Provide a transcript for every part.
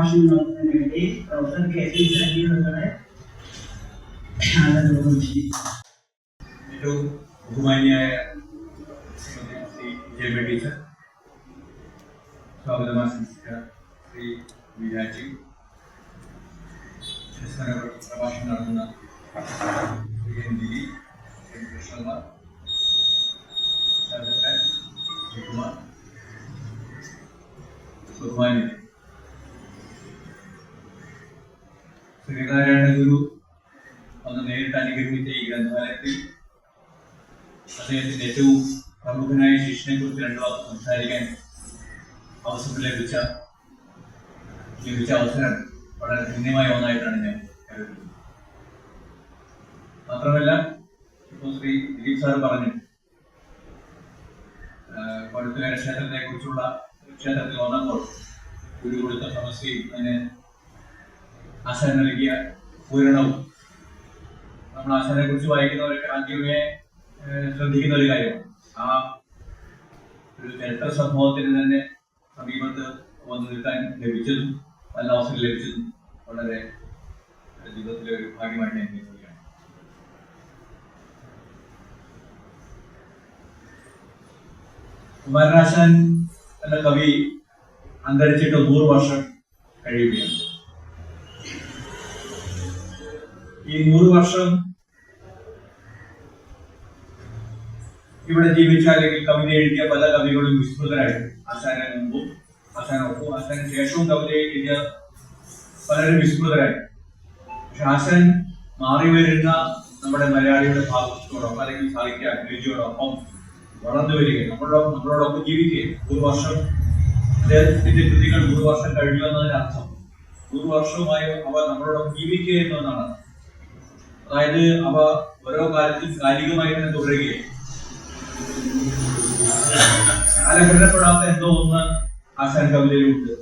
പ്രഭാഷണം നടത്തുന്നതിന് വേണ്ടി പ്രൊഫസർ കെ പി സജീവങ്ങളെ ഏറ്റവും ബഹുമാന്യായ ശ്രീ വിജയ ടീച്ചർ, സ്വാഗതം ആശംസിച്ച ശ്രീ വിരാജി, പ്രഭാഷണം നടത്തുന്ന ശ്രീ എൻ ദിലി, ശ്രീ കൃഷ്ണകുമാർ, ശ്രീകുമാർ, ബഹുമാന്യരെ, ശ്രീനാരായണ ഗുരു ഒന്ന് നേരിട്ട് അനുഗ്രഹിച്ച ഈ ഗ്രന്ഥാലയത്തിൽ അദ്ദേഹത്തിന്റെ ഏറ്റവും പ്രമുഖനായ ശിഷ്യനെ കുറിച്ച് രണ്ടു വാക്ക് സംസാരിക്കാൻ അവസരം ലഭിച്ച അവസരം വളരെ ധന്യമായ ഒന്നായിട്ടാണ് ഞാൻ കരുതുന്നത്. മാത്രമല്ല, ഇപ്പോൾ ശ്രീ ദിലീപ് സാർ പറഞ്ഞു, കൊഴുത്തുകാര ക്ഷേത്രത്തെ കുറിച്ചുള്ള ക്ഷേത്രത്തിൽ വന്നപ്പോൾ ഗുരു കൊടുത്ത സമസ്യയും അതിന് ആശാൻ നൽകിയ പൂരണവും നമ്മൾ ആശാനെ കുറിച്ച് വായിക്കുന്നവരൊക്കെ ആദ്യമേ ശ്രദ്ധിക്കുന്ന ഒരു കാര്യമാണ്. ആ ഒരു ചരിത്ര സംഭവത്തിന് തന്നെ സമീപത്ത് വന്നു നിൽക്കാൻ ലഭിച്ചതും നല്ല അവസരം ലഭിച്ചതും വളരെ ജീവിതത്തിലെ ഒരു ഭാഗ്യമായിട്ട് ഞാൻ കരുതുകയാണ്. കുമാരനാശാൻ എന്ന കവി അന്തരിച്ചിട്ട് 100 വർഷം കഴിയുകയാണ്. ഈ 100 വർഷം ഇവിടെ ജീവിച്ച അല്ലെങ്കിൽ കവിത എഴുതിയ പല കവികളും വിസ്മൃതരായിരുന്നു. ആശാന് മുമ്പും ആശാനൊപ്പം ആശാന് ശേഷവും കവിത എഴുതിയ പലരും വിസ്മൃതരായിരുന്നു. പക്ഷെ ആശാൻ മാറി വരുന്ന നമ്മുടെ മലയാളിയുടെ ഭാവത്തോടൊപ്പം അല്ലെങ്കിൽ സാഹിത്യ അഭിരുചിയോടൊപ്പം വളർന്നു വരികയും നമ്മളോടൊപ്പം ജീവിക്കുകയും 100 വർഷം അദ്ദേഹത്തിന്റെ കൃതികൾ 100 വർഷം കഴിഞ്ഞു എന്നതിനർത്ഥം 100 വർഷവുമായി അവ നമ്മളോടൊപ്പം ജീവിക്കുക എന്നതാണ്. അതായത് അവ ഓരോ കാലത്തും കാലികമായി തന്നെ തുടരുകയും കാലഘട്ടപ്പെടാത്ത എന്തോ ഒന്ന് ആശാൻ കവിതയിലുണ്ട്.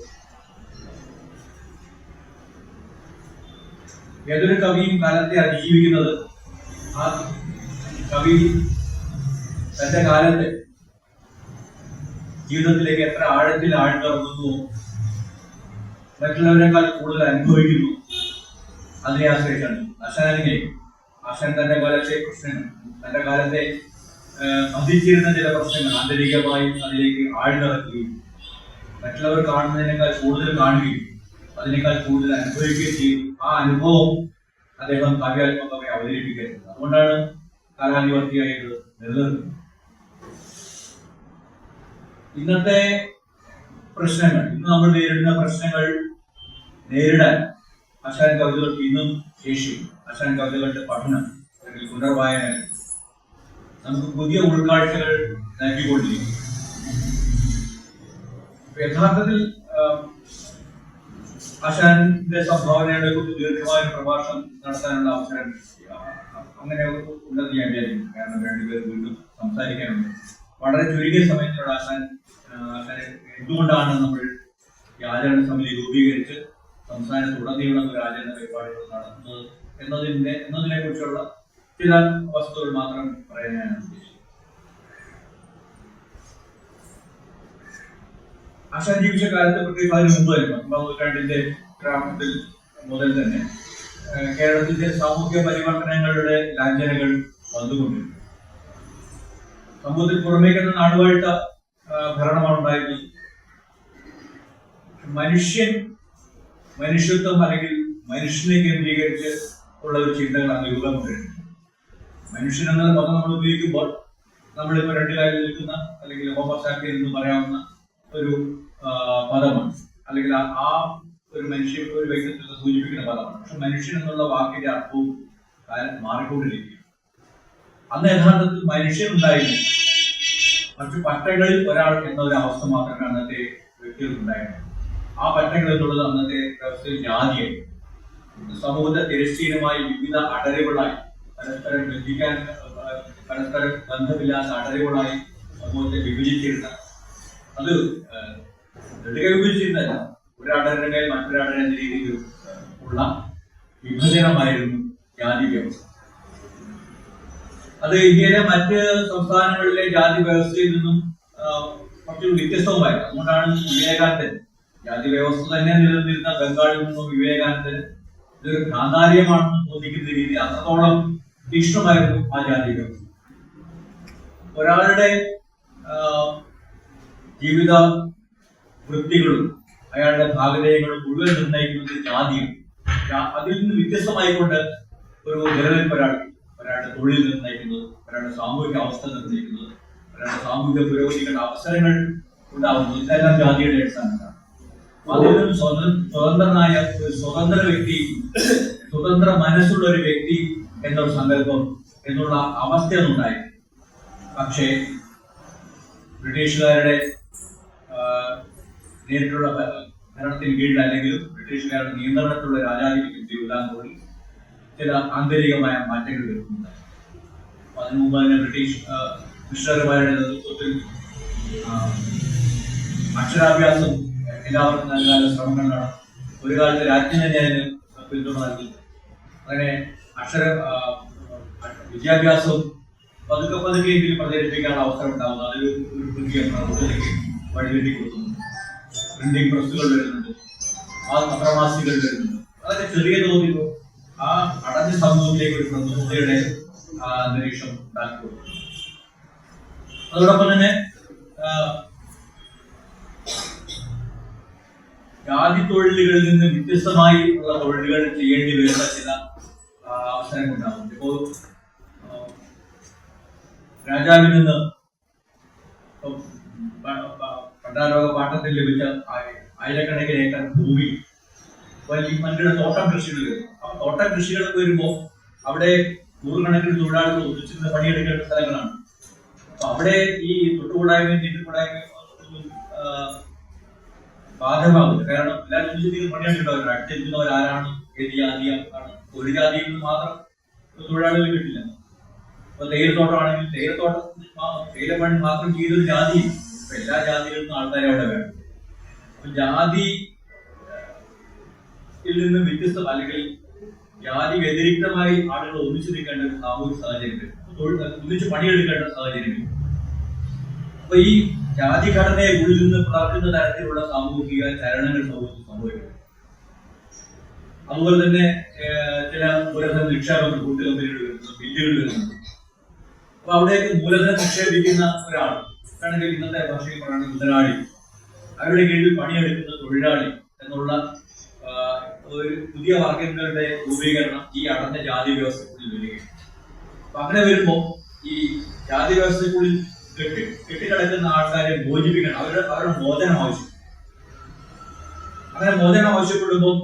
ഏതൊരു കവിയും കാലത്തെ അതിജീവിക്കുന്നത് ആ കവി തന്റെ കാലത്തെ ജീവിതത്തിലേക്ക് എത്ര ആഴത്തിൽ ആഴ്ന്നിറങ്ങുന്നു, മറ്റുള്ളവരെക്കാൾ കൂടുതൽ അനുഭവിക്കുന്നു, അതിനെ ആശ്രയിച്ചാണ്. ആശാൻ തന്റെ കാലത്തെ പ്രശ്നങ്ങൾ, തന്റെ കാലത്തെ ബാധിച്ചിരുന്ന ചില പ്രശ്നങ്ങൾ ആന്തരികമായി അതിലേക്ക് ആഴ്ന്നിറക്കുകയും മറ്റുള്ളവർ കാണുന്നതിനേക്കാൾ കൂടുതൽ കാണുകയും അതിനേക്കാൾ കൂടുതൽ അനുഭവിക്കുകയും ചെയ്യും. ആ അനുഭവം അദ്ദേഹം കാവ്യാത്മകമായി അവതരിപ്പിക്കുന്നത്. അതുകൊണ്ടാണ് കാലാനുവർത്തിയായി നിലനിർത്തുന്നത്. ഇന്നത്തെ പ്രശ്നങ്ങൾ, ഇന്ന് നമ്മൾ നേരിടുന്ന പ്രശ്നങ്ങൾ നേരിടാൻ ആശാൻ കവിതകൾക്ക് ഇന്നും ശേഷിയും ആശാൻ കവിതകളുടെ പഠനം അല്ലെങ്കിൽ പുനർവായന നമുക്ക് പുതിയ ഉൾക്കാഴ്ചകൾ നൽകിക്കൊണ്ടിരിക്കും. യഥാർത്ഥത്തിൽ ആശാന്റെ സംഭാവനകളെ കുറിച്ച് ദീർഘമായ പ്രഭാഷണം നടത്താനുള്ള അവസരം അങ്ങനെ ഉണ്ടെന്ന് ഞാൻ വിചാരിക്കുന്നു. കാരണം രണ്ടുപേർ വീണ്ടും സംസാരിക്കാനുണ്ട്. വളരെ ചുരുങ്ങിയ സമയത്തോടെ ആശാനെ എന്തുകൊണ്ടാണ് നമ്മൾ ഈ ആചരണ സമിതി രൂപീകരിച്ച് സംസ്ഥാനത്തുടനീളം ഒരു ആചരണ പരിപാടികൾ നടത്തുന്നത് എന്നതിനെ കുറിച്ചുള്ള ചില വസ്തുക്കൾ മാത്രം പറയാനാണ് ഉദ്ദേശിച്ചത്. ആശാൻ ജീവിച്ച കാലത്ത്, പ്രത്യേകിച്ച് അതിന് മുമ്പ് തന്നെ 19ാം നൂറ്റാണ്ടിന്റെ ഗ്രാമത്തിൽ മുതൽ തന്നെ കേരളത്തിന്റെ സാമൂഹ്യ പരിവർത്തനങ്ങളുടെ ലാഞ്ചനകൾ വന്നുകൊണ്ടിരുന്നു. സമൂഹത്തിൽ പുറമേക്കുന്ന നാടുവാഴ്ത്ത ഭരണമാണ് ഉണ്ടായിരുന്നത്. മനുഷ്യത്വം അല്ലെങ്കിൽ മനുഷ്യനെ കേന്ദ്രീകരിച്ച് ഉള്ള ഒരു ചിന്തകളാണ് രൂപം കൊണ്ടിരുന്നത്. മനുഷ്യൻ എന്ന പദം നമ്മൾ ഉപയോഗിക്കുമ്പോൾ നമ്മളിപ്പോൾ 2 കാലിൽ നിൽക്കുന്ന അല്ലെങ്കിൽ ഹോമോസാപ്പിയൻ എന്ന് പറയാവുന്ന ഒരു പദമാണ്, അല്ലെങ്കിൽ ആ ഒരു വ്യക്തിത്വത്തെ സൂചിപ്പിക്കുന്ന പദമാണ്. പക്ഷെ മനുഷ്യൻ എന്നുള്ള വാക്കിന്റെ അർത്ഥവും മാറിക്കൊണ്ടിരിക്കുകയാണ്. അന്ന് യഥാർത്ഥത്തിൽ മനുഷ്യൻ ഉണ്ടായിരുന്നു, മറ്റു പട്ടകളിൽ ഒരാൾ എന്ന ഒരു അവസ്ഥ മാത്രമേ അന്നത്തെ വ്യക്തികൾക്ക് ഉണ്ടായിരുന്നു. ആ പട്ടകൾ എന്നുള്ളത് അന്നത്തെ വ്യവസ്ഥയിൽ ജാതിയായി, സമൂഹത്തെ തിരശ്ചീനമായി വിവിധ അടരുകളായി, പരസ്പരം ബന്ധമില്ലാത്ത അടരുകളായി സമൂഹത്തെ വിഭജിച്ചിരുന്ന, അത് വിഭജിച്ചിരുന്നല്ല, ഒരടരുടെ മേൽ മറ്റൊരടര എന്ന രീതിയിൽ ഉള്ള വിഭജനമായിരുന്നു ജാതി വ്യവസ്ഥ. അത് ഇന്ത്യയിലെ മറ്റ് സംസ്ഥാനങ്ങളിലെ ജാതി വ്യവസ്ഥയിൽ നിന്നും കുറച്ചുകൂടി വ്യത്യസ്തവുമായിരുന്നു. അതുകൊണ്ടാണ് വിവേകാനന്ദൻ ജാതി വ്യവസ്ഥ തന്നെ നിലനിന്നിരുന്ന ബംഗാളിൽ നിന്നും വിവേകാനന്ദന് ഇതൊരു ഭ്രാന്താലയമാണെന്ന് തോന്നിക്കുന്ന രീതി അത്രത്തോളം തീക്ഷ്ണമായിരുന്നു ആ ജാതി വ്യവസ്ഥ. ഒരാളുടെ ജീവിത വൃത്തികളും അയാളുടെ ഭാഗധേയങ്ങളും മുഴുവൻ നിർണ്ണയിക്കുന്നത് ജാതിയാണ്. അതിൽ നിന്ന് വ്യത്യസ്തമായിക്കൊണ്ട് ഒരു നിലനിൽപ്പ് ഒരാളുടെ തൊഴിൽ നിർണ്ണയിക്കുന്നത്, ഒരാളുടെ സാമൂഹിക അവസ്ഥ നിർണ്ണയിക്കുന്നത്, ഒരാളുടെ സാമൂഹിക പുരോഗതികളുടെ അവസരങ്ങൾ ഉണ്ടാവുന്നത്, ഇതെല്ലാം ജാതിയുടെ അടിസ്ഥാനത്താണ്. അതിൽ നിന്നും സ്വതന്ത്രനായ ഒരു സ്വതന്ത്ര വ്യക്തി, സ്വതന്ത്ര മനസ്സുള്ള ഒരു വ്യക്തി എന്നൊരു സങ്കല്പം എന്നുള്ള അവസ്ഥയൊന്നുണ്ടായി. പക്ഷേ ബ്രിട്ടീഷുകാരുടെ നേരിട്ടുള്ള ഭരണത്തിന് കീഴിൽ അല്ലെങ്കിലും ബ്രിട്ടീഷുകാരുടെ നിയന്ത്രണത്തിലുള്ള രാജാധിപത്യം തിരുവിതാംകൂറിൽ ചില ആന്തരികമായ മാറ്റങ്ങൾ വരുന്നുണ്ട്. അതിനു മുമ്പ് തന്നെ ബ്രിട്ടീഷ് മിഷണറിമാരുടെ നേതൃത്വത്തിൽ അക്ഷരാഭ്യാസം എല്ലാവർക്കും നൽകാനുള്ള ശ്രമങ്ങൾ നടന്നു. ഒരു കാലത്ത് രാജ്യം തന്നെ അതിന് പിന്തുണ നൽകി. അങ്ങനെ വിദ്യാഭ്യാസവും പതുക്കെ പതുക്കെയെങ്കിലും പ്രചരിപ്പിക്കാനുള്ള അവസരം ഉണ്ടാകുന്നു. അതൊരു പുതിയ പ്രവർത്തനയ്ക്ക് വഴിവെട്ടി കൊടുക്കുന്നു. പ്രിന്റിംഗ് പ്രസ്സുകൾ വരുന്നുണ്ട്, പത്രമാസികൾ വരുന്നുണ്ട്. അതൊക്കെ ചെറിയ തോതിൽ ആ അടഞ്ഞ സമൂഹത്തിലേക്ക് ഒരു പ്രതിബദ്ധതയുടെ അന്തരീക്ഷം ഉണ്ടാക്കി കൊടുക്കുന്നു. അതോടൊപ്പം തന്നെ ജാതി തൊഴിലുകളിൽ നിന്ന് വ്യത്യസ്തമായി ഉള്ള തൊഴിലുകൾ ചെയ്യേണ്ടി വരുന്ന ചില അവസരങ്ങൾ ഉണ്ടാകും. ഇപ്പോൾ രാജാവിൽ നിന്ന് പണ്ടാരോഗ പാട്ടത്തിൽ ലഭിച്ച ആയിരക്കണക്കിന് ഏക്കർ ഭൂമി വലിയ വൻകിട തോട്ടം കൃഷികൾ വരും. ആ തോട്ടം കൃഷികളൊക്കെ വരുമ്പോൾ അവിടെ നൂറുകണക്കിന് തൊഴിലാളികൾ ഒന്നിച്ചിരുന്ന് പണിയെടുക്കേണ്ട സ്ഥലങ്ങളാണ്. അപ്പൊ അവിടെ ഈ തൊട്ടുകൂടായ്മയും തിരികൂടായ്മയും ബാധകമാകും. കാരണം എല്ലാവരും ഒന്നിച്ചിട്ട് പണിയെടുക്കേണ്ടവരാണ്. അടുത്തിരിക്കുന്നവർ ആരാണ്, ഏത് ജാതിയാണ്, ഒരു ജാതിയിൽ നിന്ന് മാത്രം തൊഴിലാളികൾ കിട്ടില്ല. അപ്പൊ തേയിലത്തോട്ടമാണെങ്കിൽ തേയിലപ്പണി മാത്രം ചെയ്തൊരു ജാതി, അപ്പൊ എല്ലാ ജാതികളിൽ നിന്നും ആൾക്കാരെ അവിടെ വേണം. അപ്പൊ ജാതിയിൽ നിന്ന് വ്യത്യസ്തം അല്ലെങ്കിൽ ജാതി വ്യതിരിക്തമായി ആളുകൾ ഒന്നിച്ചു നിൽക്കേണ്ട ഒരു സാമൂഹിക സാഹചര്യം, ഒന്നിച്ച് പണിയെടുക്കേണ്ട സാഹചര്യം. അപ്പൊ ഈ ജാതി ഘടനയെ ഉള്ളിൽ നിന്ന് പുലർത്തുന്ന തരത്തിലുള്ള സാമൂഹിക ചലനങ്ങൾ സമൂഹത്തിൽ സംഭവിക്കും. അതുപോലെ തന്നെ ചില മൂലധന നിക്ഷേപങ്ങൾ കൂട്ടുകമ്പനികൾ വരുന്നു, ബില്ലുകൾ വരുന്നുണ്ട്. അപ്പൊ അവിടേക്ക് മൂലധനം നിക്ഷേപിക്കുന്ന ഒരാൾ ആണെങ്കിൽ ഇന്നത്തെ ഭാഷയിൽ പറയുന്നത് മുതലാളി, അവരുടെ കീഴിൽ പണിയെടുക്കുന്ന തൊഴിലാളി എന്നുള്ള ഒരു പുതിയ വർഗങ്ങളുടെ രൂപീകരണം ഈ അടഞ്ഞ ജാതി വ്യവസ്ഥക്കുള്ളിൽ വരികയാണ്. അപ്പൊ അങ്ങനെ വരുമ്പോ ഈ ജാതി വ്യവസ്ഥക്കുള്ളിൽ കെട്ടിക്കിടക്കുന്ന ആൾക്കാരെ മോചിപ്പിക്കണം. അവരുടെ മോചനം ആവശ്യം. അങ്ങനെ മോചനം ആവശ്യപ്പെടുമ്പോൾ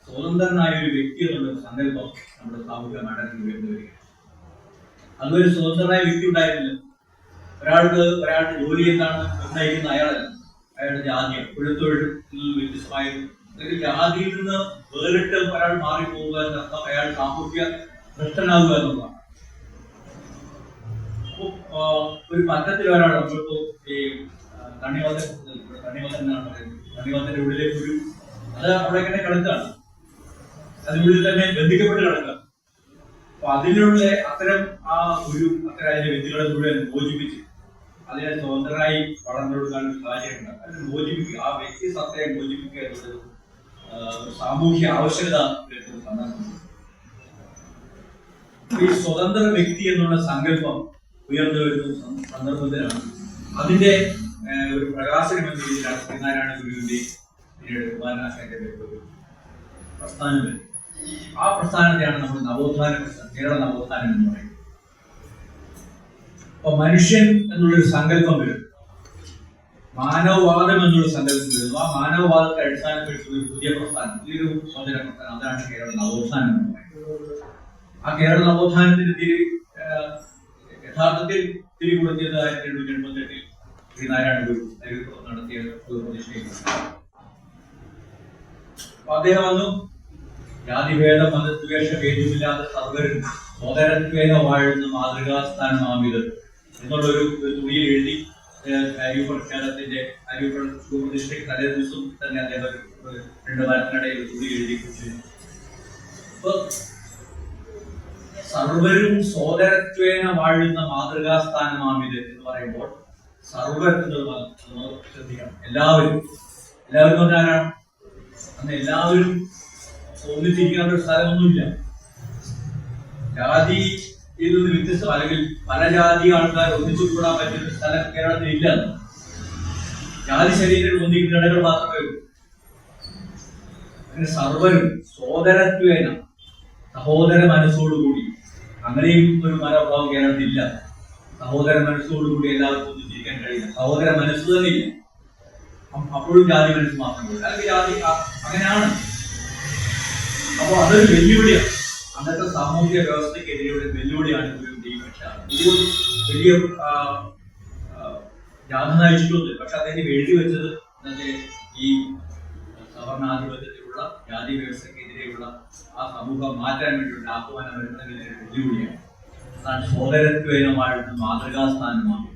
സ്വതന്ത്രനായ ഒരു വ്യക്തി എന്നുള്ള സങ്കല്പം നമ്മുടെ സാമൂഹിക നാടകത്തിൽ ഉയർന്നു വരികയാണ്. അതുവരെ സ്വതന്ത്രനായ വ്യക്തി ഉണ്ടായിരുന്നില്ല. ഒരാളുടെ ജോലി എന്താണ് നിർണ്ണയിക്കുന്ന അയാളല്ല, അയാളുടെ ജാതിയാണ്. തൊഴിൽ വ്യത്യസ്തമായിരുന്നു. അല്ലെങ്കിൽ ജാതിയിൽ നിന്ന് വേറിട്ട് ഒരാൾ മാറിപ്പോകുക എന്നർത്ഥം അയാൾ സാമൂഹ്യ ഭ്രഷ്ടനാകുക എന്നുള്ളതാണ്. ഒരു പത്രത്തിൽ ഒരാൾ നമ്മളിപ്പോ ഈ തണ്ണിമത്തൻ എന്നാണ് പറയുന്നത്, തണ്ണിമത്തന്റെ ഉള്ളിലേക്ക് ഒരു അത് അവിടെ ഇങ്ങനെ കിടക്കുകയാണ്, അതിനുള്ളിൽ തന്നെ ബന്ധിക്കപ്പെട്ട് കിടക്കുക. അപ്പൊ അതിനുള്ള അത്തരം അതിന്റെ വ്യക്തികളെ മുഴുവൻ മോചിപ്പിച്ച് അതിനെ സ്വതന്ത്രനായി വളർന്നെടുക്കാൻ സാഹചര്യം ഉണ്ടാകും. അതിനെ മോചിപ്പിക്കുക, ആ വ്യക്തി സത്തയെ മോചിപ്പിക്കുക എന്നുള്ളത് സാമൂഹ്യ ആവശ്യകത ഈ സ്വതന്ത്ര വ്യക്തി എന്നുള്ള സങ്കല്പം ഉയർന്നു വരുന്ന സന്ദർഭത്തിലാണ് അതിന്റെ ഒരു പ്രകാശനം എന്ന രീതിയിലാണ് ശ്രീനാരായണ ഗുരുവിന്റെ പിന്നീട് കുമാരനാശാന്റെ ഒരു പ്രസ്ഥാനം വരും. ആ പ്രസ്ഥാനത്തെയാണ് നമ്മൾ നവോത്ഥാന കേരള നവോത്ഥാനം എന്ന് പറയുന്നത്. അപ്പൊ മനുഷ്യൻ എന്നുള്ളൊരു സങ്കല്പം വരും, മാനവവാദം എന്നുള്ള സങ്കല്പം വരുന്നു. ആ മാനവവാദത്തെ അടിസ്ഥാനപ്പെടുത്തുന്ന ഒരു പുതിയ പ്രസ്ഥാനം, പുതിയൊരു സ്വതന്ത്ര പ്രസ്ഥാനം, അതാണ് കേരള നവോത്ഥാനം എന്ന് പറയുന്നത്. ആ കേരള നവോത്ഥാനത്തിന്റെ യഥാർത്ഥത്തിൽ തിരികൊടുത്തിയത് 1888 ശ്രീനാരായണ ഗുരു നടത്തിയ പ്രതിഷ്ഠയാണ്. അദ്ദേഹം വന്നു ജാതിഭേദ മതദ്വേഷ ഭേദമില്ലാത്ത സർവരും സോദരത്വേന വാഴുന്ന മാതൃകാസ്ഥാനമാമിത് എന്നുള്ളൊരു തുണിയിൽ എഴുതി അരിയൂപ്പുഴ ക്ഷേത്രത്തിന്റെ അരിയൂപ്പുഴ പ്രതിഷ്ഠയ്ക്ക് തലേ ദിവസം തന്നെ അദ്ദേഹം 2 മരത്തിനിടയിൽ തുണി എഴുതി കുറിച്ചു. അപ്പൊ സർവരും സോദരത്വേന വാഴുന്ന മാതൃകാസ്ഥാനമാമിത് എന്ന് പറയുമ്പോൾ സർവർ എന്നത് ശ്രദ്ധിക്കണം. എല്ലാവരും പറഞ്ഞാലാണ് അന്ന് എല്ലാവരും ഒന്നിച്ചിരിക്കേണ്ട ഒരു സ്ഥലമൊന്നുമില്ല. ജാതിയിൽ നിന്ന് വ്യത്യസ്തം അല്ലെങ്കിൽ പല ജാതി ആൾക്കാർ ഒന്നിച്ചു കൂടാൻ പറ്റുന്ന സ്ഥലം കേരളത്തിൽ ഇല്ല. ജാതി ശരീരം ഒന്നിക്കുന്ന ഇടകൾ മാത്രമേ ഉള്ളൂ. അങ്ങനെ സർവരും സോദരത്വേന സഹോദര മനസ്സോടുകൂടി അങ്ങനെയും ഒരു മനോഭാവം കേരളത്തിൽ ഇല്ല. സഹോദര മനസ്സോടുകൂടി എല്ലാവർക്കും ഒന്നിച്ചിരിക്കാൻ കഴിയില്ല. സഹോദര മനസ്സ് തന്നെ ഇല്ല. അപ്പോഴും ജാതി മനസ്സ് മാത്രമേ അല്ലെങ്കിൽ ജാതി അങ്ങനെയാണ്. അപ്പോൾ അതൊരു വെല്ലുവിളിയാണ്. അന്നത്തെ സാമൂഹിക വ്യവസ്ഥക്കെതിരെയുള്ള വെല്ലുവിളിയാണ് ഈ വലിയ ജാഥ നയിച്ചിട്ടുണ്ട്. പക്ഷെ അദ്ദേഹം എഴുതി വെച്ചത് ഈ സവർണാധിപത്യത്തിലുള്ള ജാതി വ്യവസ്ഥക്കെതിരെയുള്ള ആ സമൂഹം മാറ്റാൻ വേണ്ടിയുള്ള ആഹ്വാനം വരുന്നതിന് വെല്ലുവിളിയാണ്. അതാണ് സോദരത്വേനമായിരുന്ന മാതൃകാസ്ഥാനമാണ്.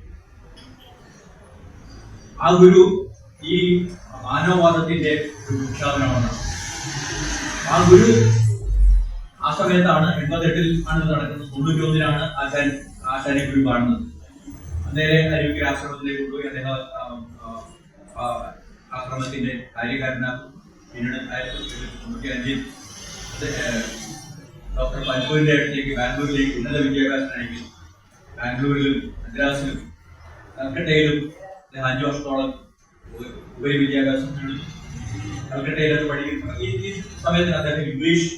ആ ഗുരു ഈ മാനവവാദത്തിന്റെ ഒരു പ്രഖ്യാപനമാണ്. ആ ഗുരു ആ സമയത്താണ് 88-ൽ ആണ് നടക്കുന്നത്. 91-ലാണ് ആശാനെ ഗുരു കാണുന്നത്. നേരെ അരുവിക്കര ആശ്രമത്തിലേക്ക് കൊണ്ടുപോയി അദ്ദേഹം ആശ്രമത്തിന്റെ കാര്യകാരനാക്കും. പിന്നീട് 1995-ൽ ഡോക്ടർ പൻപൂരിന്റെ അടുത്തേക്ക് ബാംഗ്ലൂരിലേക്ക് ഉന്നത വിദ്യാഭ്യാസം അയക്കും. ബാംഗ്ലൂരിലും മദ്രാസിലും കൽക്കട്ടയിലും അദ്ദേഹം 5 വർഷത്തോളം ഉപരിവിദ്യാഭ്യാസം നേടുന്നു. കൽക്കട്ടയിലത് പഠിക്കുന്നു. ഈ സമയത്തിന് അദ്ദേഹം ഇംഗ്ലീഷ്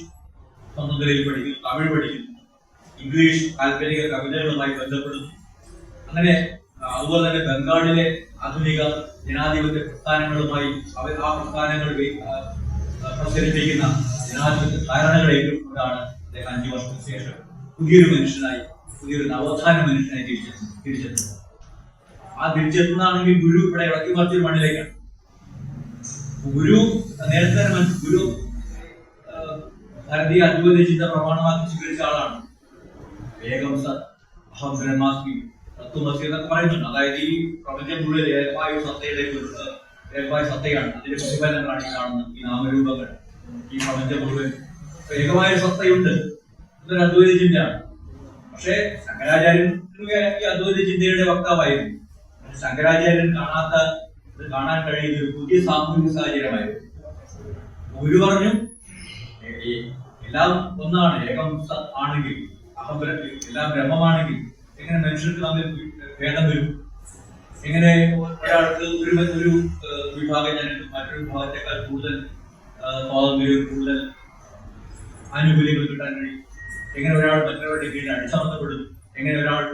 സ്വന്തം നിലയിൽ പഠിക്കുന്നു, തമിഴ് പഠിക്കുന്നു, ഇംഗ്ലീഷ് കാൽപ്പനിക കവിതകളുമായി ബന്ധപ്പെടുന്നു. അങ്ങനെ അതുപോലെ തന്നെ ബംഗാളിലെ ആധുനിക ജനാധിപത്യ പ്രസ്ഥാനങ്ങളുമായി ആ പ്രസ്ഥാനങ്ങൾ പ്രചരിപ്പിക്കുന്ന ജനാധിപത്യ ധാരണകൾ ഏറ്റുകൊണ്ടാണ് അദ്ദേഹം 5 വർഷത്തിന് ശേഷം പുതിയൊരു മനുഷ്യനായി, പുതിയൊരു നവോത്ഥാന മനുഷ്യനായി തിരിച്ചെത്തുന്നത്. ആ തിരിച്ചെത്തുന്നതാണെങ്കിൽ ഗുരു ഇവിടെ ഇളക്കി മറിച്ചൊരു മണ്ണിലേക്കാണ്. ഗുരു നേരത്തെ തന്നെ ഗുരു ഭാരതീയ അദ്വൈത ചിന്ത പ്രമാണമാക്കി സ്വീകരിച്ച ആളാണ്. ഏകം സത് അഹം ബ്രഹ്മാസ്മി തത്വമസി എന്നൊക്കെ പറയുന്നുണ്ട്. അതായത് ഈ പ്രപഞ്ചം മുഴുവൻ ഏകമായ ഏകമായ സത്തയാണ്. അതിന്റെ പ്രതിഫലങ്ങളാണ് ഈ കാണുന്ന ഈ നാമരൂപങ്ങൾ. ഈ പ്രപഞ്ചം മുഴുവൻ ഏകമായ സത്തയുണ്ട്. ഇതൊരു അദ്വൈത ചിന്തയാണ്. പക്ഷേ ശങ്കരാചാര്യൻ ഈ അദ്വൈത ചിന്തയുടെ വക്താവായിരുന്നു. ശങ്കരാചാര്യൻ ഇത് കാണാൻ കഴിയുന്ന ഒരു പുതിയ സാമൂഹിക സാഹചര്യമായിരുന്നു. ഗുരു പറഞ്ഞു എല്ലാം ഒന്നാണ്, ഏകം സത് ആണെങ്കിൽ, എല്ലാം ബ്രഹ്മമാണെങ്കിൽ എങ്ങനെ മനുഷ്യർക്ക് തമ്മിൽ ഭേദം വരും? എങ്ങനെ ഒരാൾക്ക് ഒരു വിഭാഗം ജനങ്ങൾ മറ്റൊരു വിഭാഗത്തെക്കാൾ കൂടുതൽ സ്വാതന്ത്ര്യവും കൂടുതൽ ആനുകൂല്യങ്ങൾ കിട്ടാൻ കഴിയും? എങ്ങനെ ഒരാൾ മറ്റൊരാളുടെ കീഴിൽ അടിച്ചമർത്തപ്പെടും? എങ്ങനെ ഒരാൾ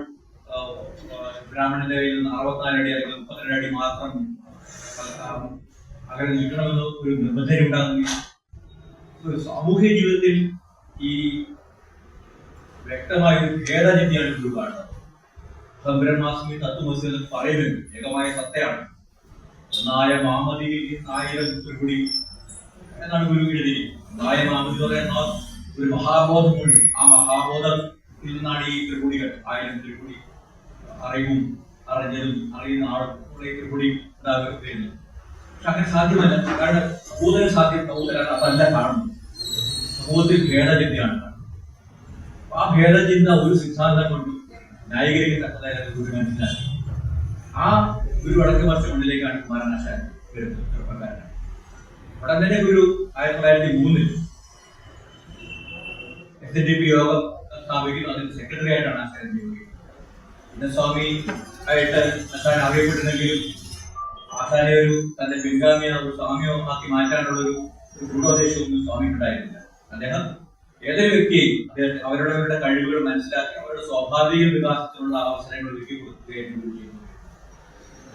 ബ്രാഹ്മണന്റെ കയ്യിൽ നിന്ന് 64 അടി അല്ലെങ്കിൽ 32 അടി മാത്രം അങ്ങനെ നിൽക്കണമെന്ന് ഒരു നിബന്ധന ഉണ്ടാകുന്ന ഒരു സാമൂഹ്യ ജീവിതത്തിൽ ഈ വ്യക്തമായ ഒരു ഭേദചിന്തയാണ് ഗുരു കാണുന്നത്. ബ്രഹ്മാസ്മി തത്വമസി എന്ന് പറയുന്നത് ഏകമായ സത്തയാണ്. ഒന്നായ മാമതിയിൽ 1000 ത്രിപുടി എന്നാണ് ഗുരു എഴുതിയിരിക്കുന്നത്. ഒന്നായ മാമതി എന്ന് പറയുന്ന ഒരു മഹാബോധമുണ്ട്. ആ മഹാബോധത്തിൽ നിന്നാണ് ഈ ത്രിപുടികൾ, 1000 ത്രിപുടി, അറിവും അറിഞ്ഞതും അറിയുന്ന ആളുകൾ ഈ ത്രിപുടി ഉണ്ടാകുന്നത്. പക്ഷെ അങ്ങനെ സാധ്യമല്ല. കാരണം സമൂഹത്തിന് സാധ്യത അതല്ല കാണുന്നത്. സമൂഹത്തിൽ ഭേദചിന്തയാണ് കാണുന്നത്. ആ ഭേദചിന്ത ഒരു സിദ്ധാന്തം കൊണ്ട് ന്യായീകരിക്കത്തക്കതായ ഗുരു മനസ്സിലാക്കി. ആ ഗുരു വടക്ക് മറിച്ച മണ്ണിലേക്കാണ് കുമാരനാശാൻ വരുന്നത്. ചെറുപ്പക്കാരനാണ്. ഉടൻ തന്നെ ഗുരു 1903 SNDP യോഗം സ്ഥാപിക്കുന്നു. അതിന് സെക്രട്ടറി ആയിട്ടാണ് ആശാൻ നിയോഗിക്കുന്നത്. സ്വാമി ആയിട്ട് ആശാൻ അറിയപ്പെട്ടിരുന്നെങ്കിലും ആശാനെ തന്റെ പിൻഗാമിയെ ഒരു സ്വാമിയോ ആക്കി മാറ്റാനുള്ള ഒരു ഗൂഢോദ്ദേശമൊന്നും സ്വാമിക്ക് ഉണ്ടായിരുന്നില്ല. അദ്ദേഹം ഏതൊരു വ്യക്തിയെയും അവരുടെ കഴിവുകൾ മനസ്സിലാക്കി അവരുടെ സ്വാഭാവിക വികാസത്തിനുള്ള അവസരങ്ങൾ ഒരുക്കി കൊടുക്കുകയായിരുന്നു ചെയ്യുന്നത്.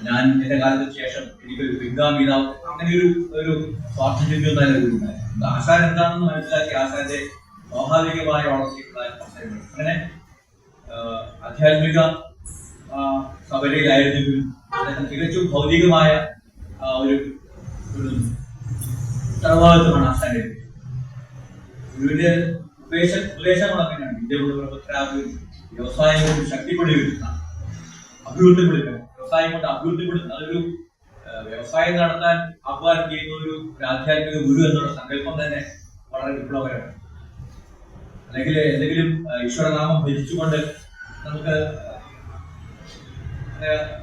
ഞാൻ എന്റെ കാലത്തിന് ശേഷം എനിക്കൊരു പിൻഗാമി അങ്ങനെ ഒരു സ്വാർത്ഥചിന്തയും തന്നെ ഉണ്ടായിരുന്നു. ആശാൻ എന്താണെന്ന് മനസ്സിലാക്കി ആശാന്റെ സ്വാഭാവികമായ വളർച്ചയ്ക്കുള്ള അവസരങ്ങൾ. അങ്ങനെ ആധ്യാത്മിക സബലയിലായിരുന്നെങ്കിലും അദ്ദേഹം തികച്ചും ഭൗതികമായ ഒരു ഉത്തരവാദിത്വമാണ് ആശാന്റെ. ഗുരുവിന്റെ ഉപദേശങ്ങൾ അങ്ങനെയാണ്. വിദ്യയുടെ പ്രവർത്തനാകുകയും വ്യവസായം കൊണ്ട് ശക്തിപ്പെടുകയും അഭിവൃദ്ധിപ്പെടുക. വ്യവസായം കൊണ്ട് അഭിവൃദ്ധിപ്പെടുത്തുന്ന അതൊരു വ്യവസായം നടത്താൻ ആഹ്വാനം ചെയ്യുന്ന ഒരു ആധ്യാത്മിക ഗുരു എന്നുള്ള സങ്കല്പം തന്നെ വളരെ വിപ്ലവകരമാണ്. അല്ലെങ്കിൽ എന്തെങ്കിലും ഈശ്വരനാമം ഭജിച്ചുകൊണ്ട് നമുക്ക്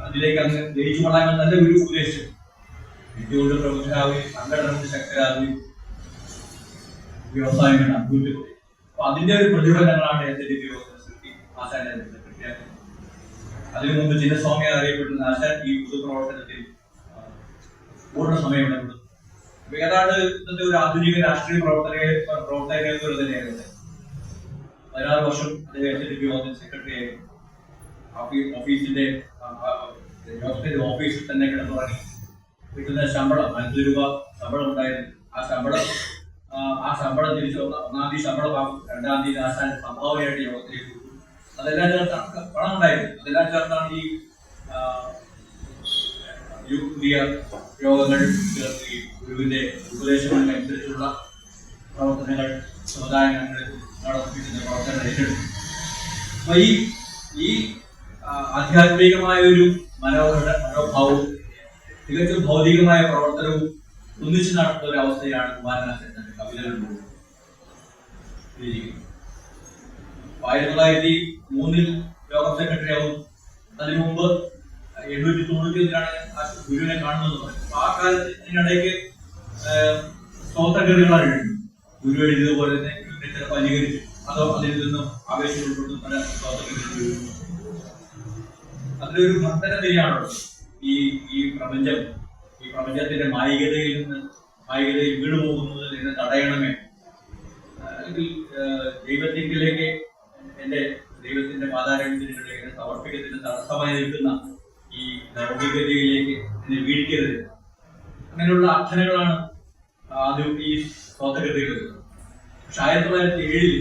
അതിലേക്ക് അങ്ങ് ജയിച്ചു കൊള്ളാമെന്നല്ല ഗുരു ഉപദേശിച്ചു. വിദ്യ കൊണ്ട് പ്രബുദ്ധരാകുകയും സംഘടന കൊണ്ട് ശക്തരാകുകയും വ്യവസായങ്ങൾ അഭിവൃദ്ധിപ്പെടുത്തി. അപ്പൊ അതിന്റെ ഒരു പ്രതിഫലനങ്ങളാണ് SNDP സൃഷ്ടി ആശാന്റെ സെക്രട്ടറിയാക്കുന്നത്. അതിനു മുമ്പ് ചിന്നസ്വാമിയെ അറിയപ്പെടുന്ന ആശാൻ ഈ പൊതുപ്രവർത്തനത്തിൽ പൂർണ്ണ സമയം ഇടപെടുന്നു. അപ്പൊ ഏതാണ്ട് ഇന്നത്തെ ഒരു ആധുനിക രാഷ്ട്രീയ പ്രവർത്തകരെ പോലെ തന്നെയായിരുന്നു. 16 വർഷം അദ്ദേഹം SNDP സെക്രട്ടറി ആയിരുന്നു. ഓഫീസിന്റെ ഓഫീസിൽ തന്നെ കിടന്നുറങ്ങി. കിട്ടുന്ന ശമ്പളം 50 രൂപ ശമ്പളം ഉണ്ടായിരുന്നു. ആ ശമ്പളം തിരിച്ച് 1-ാം തീയതി ശമ്പളം വാങ്ങും, 2-ാം തീയതി ആശാൻ സംഭാവനയായിട്ട് യോഗത്തിലേക്ക് കൊടുക്കും. അതെല്ലാം ചേർത്താണ് പണം ഉണ്ടായിരുന്നു. അതെല്ലാം ചേർത്താണ് ഈ പുതിയ യോഗങ്ങൾ ചേർത്ത് ഈ ഗുരുവിന്റെ ഉപദേശങ്ങൾക്കനുസരിച്ചുള്ള പ്രവർത്തനങ്ങൾ സമുദായങ്ങളിൽ നടത്തിപ്പിക്കുന്ന പ്രവർത്തനങ്ങൾ ഏറ്റെടുക്കും. അപ്പൊ ഈ ആധ്യാത്മികമായ ഒരു മനോഭാവവും തികച്ചും ഭൗതികമായ പ്രവർത്തനവും ഒന്നിച്ചു നടത്തുന്ന ഒരു അവസ്ഥയാണ് കുമാരനാശൻ തന്റെ കവിതകളിലൂടെ. 1903 യോഗം സെക്രട്ടറി ആവും. അതിനു മുമ്പ് 891 ഗുരുവിനെ കാണുന്നത്. ആ കാലത്തിനിടയ്ക്ക് സ്തോത്രകൃതികളാണ് എഴുതി. ഗുരു എഴുതിയതുപോലെ തന്നെ ചിലപ്പോൾ അനുകരിച്ചു. അതോ അതിൽ നിന്നും ആവേശം ഉൾപ്പെടുന്ന പല സ്തോത്രകൃതികൾ. അതിലൊരു ഭക്തനെതിരെയാണല്ലോ ഈ പ്രപഞ്ചത്തിന്റെ മായികതയിൽ വീണുപോകുന്നത് എന്നെ തടയണമേ, അല്ലെങ്കിൽ ദൈവത്തിലേക്ക് ദൈവത്തിന്റെ പാതാരങ്ങളിലേക്ക് എന്നെ സമർപ്പിക്കുന്നതിന് തടസ്സമായി നിൽക്കുന്ന ഈ ലൗകികതയിലേക്ക് എന്നെ വീഴ്ത്തരുത്. അങ്ങനെയുള്ള അർത്ഥനകളാണ് ആദ്യം ഈ സ്തോത്രകൃതികൾ. പക്ഷെ 1907